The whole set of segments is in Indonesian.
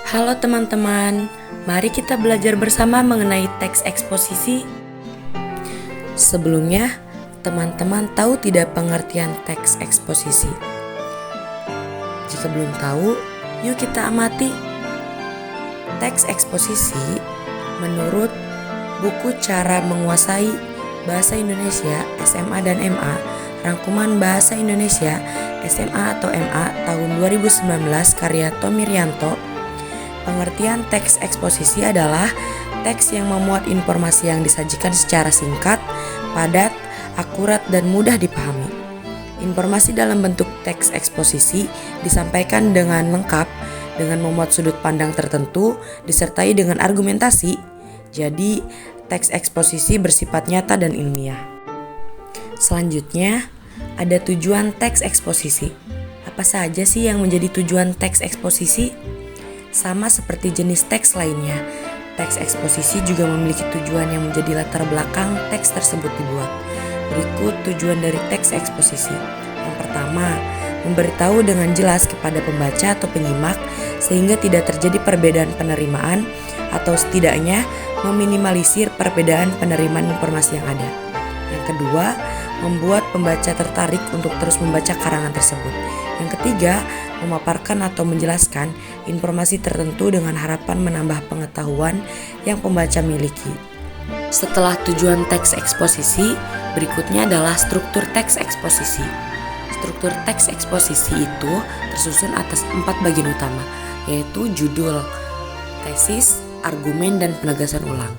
Halo teman-teman, mari kita belajar bersama mengenai teks eksposisi. Sebelumnya, teman-teman tahu tidak pengertian teks eksposisi? Jika belum tahu, yuk kita amati. Teks eksposisi menurut buku Cara Menguasai Bahasa Indonesia SMA dan MA, Rangkuman Bahasa Indonesia SMA atau MA tahun 2019 karya Tommy Rianto. Pengertian teks eksposisi adalah teks yang memuat informasi yang disajikan secara singkat, padat, akurat, dan mudah dipahami. Informasi dalam bentuk teks eksposisi disampaikan dengan lengkap, dengan memuat sudut pandang tertentu, disertai dengan argumentasi. Jadi, teks eksposisi bersifat nyata dan ilmiah. Selanjutnya, ada tujuan teks eksposisi. Apa saja sih yang menjadi tujuan teks eksposisi? Sama seperti jenis teks lainnya, teks eksposisi juga memiliki tujuan yang menjadi latar belakang teks tersebut dibuat. Berikut tujuan dari teks eksposisi. Yang pertama, memberitahu dengan jelas kepada pembaca atau penyimak sehingga tidak terjadi perbedaan penerimaan atau setidaknya meminimalisir perbedaan penerimaan informasi yang ada. Yang kedua, membuat pembaca tertarik untuk terus membaca karangan tersebut. Yang ketiga, memaparkan atau menjelaskan informasi tertentu dengan harapan menambah pengetahuan yang pembaca miliki. Setelah tujuan teks eksposisi, berikutnya adalah struktur teks eksposisi. Struktur teks eksposisi itu tersusun atas 4 bagian utama, yaitu judul, tesis, argumen, dan penegasan ulang.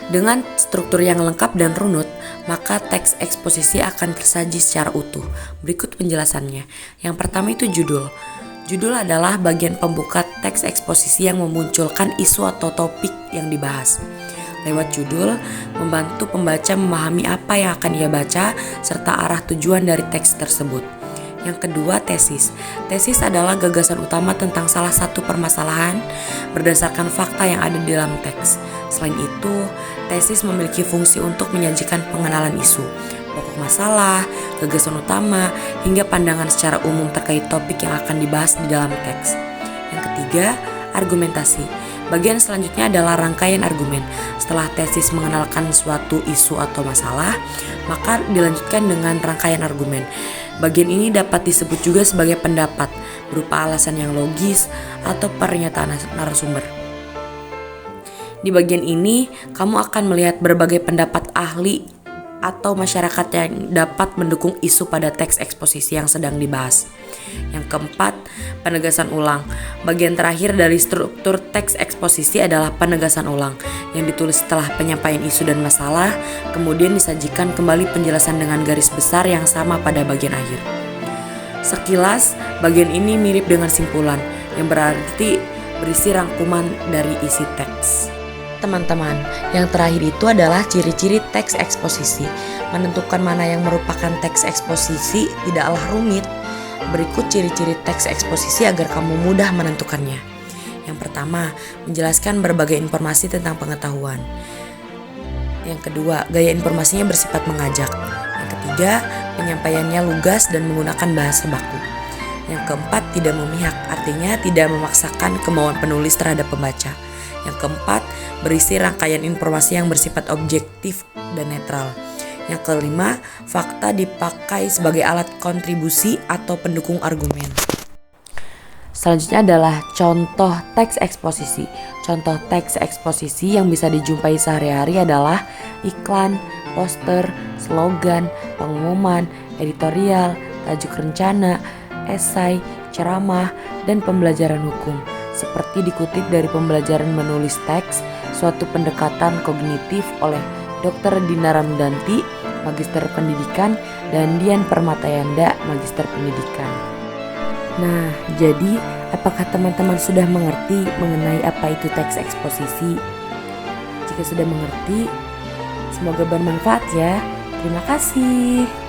Dengan struktur yang lengkap dan runut, maka teks eksposisi akan tersaji secara utuh. Berikut penjelasannya. Yang pertama itu judul. Judul adalah bagian pembuka teks eksposisi yang memunculkan isu atau topik yang dibahas. Lewat judul, membantu pembaca memahami apa yang akan ia baca serta arah tujuan dari teks tersebut. Yang kedua, tesis. Tesis adalah gagasan utama tentang salah satu permasalahan berdasarkan fakta yang ada di dalam teks. Selain itu, tesis memiliki fungsi untuk menyajikan pengenalan isu, pokok masalah, gagasan utama, hingga pandangan secara umum terkait topik yang akan dibahas di dalam teks. Yang ketiga, argumentasi. Bagian selanjutnya adalah rangkaian argumen. Setelah tesis mengenalkan suatu isu atau masalah, maka dilanjutkan dengan rangkaian argumen. Bagian ini dapat disebut juga sebagai pendapat, berupa alasan yang logis atau pernyataan narasumber. Di bagian ini, kamu akan melihat berbagai pendapat ahli atau masyarakat yang dapat mendukung isu pada teks eksposisi yang sedang dibahas. Yang keempat, penegasan ulang. Bagian terakhir dari struktur teks eksposisi adalah penegasan ulang, yang ditulis setelah penyampaian isu dan masalah, kemudian disajikan kembali penjelasan dengan garis besar yang sama pada bagian akhir. Sekilas, bagian ini mirip dengan simpulan, yang berarti berisi rangkuman dari isi teks. Teman-teman, yang terakhir itu adalah ciri-ciri teks eksposisi. Menentukan mana yang merupakan teks eksposisi tidaklah rumit. Berikut ciri-ciri teks eksposisi agar kamu mudah menentukannya. Yang pertama, menjelaskan berbagai informasi tentang pengetahuan. Yang kedua, gaya informasinya bersifat mengajak. Yang ketiga, penyampaiannya lugas dan menggunakan bahasa baku. Yang keempat, tidak memihak, artinya tidak memaksakan kemauan penulis terhadap pembaca. Yang keempat, berisi rangkaian informasi yang bersifat objektif dan netral. Yang kelima, fakta dipakai sebagai alat kontribusi atau pendukung argumen. Selanjutnya adalah contoh teks eksposisi. Contoh teks eksposisi yang bisa dijumpai sehari-hari adalah iklan, poster, slogan, pengumuman, editorial, tajuk rencana, esai, ceramah, dan pembelajaran hukum. Seperti dikutip dari pembelajaran menulis teks, suatu pendekatan kognitif oleh Dr. Dina Ramdanti, Magister Pendidikan, dan Dian Permatayanda, Magister Pendidikan. Nah, jadi apakah teman-teman sudah mengerti mengenai apa itu teks eksposisi? Jika sudah mengerti, semoga bermanfaat ya. Terima kasih.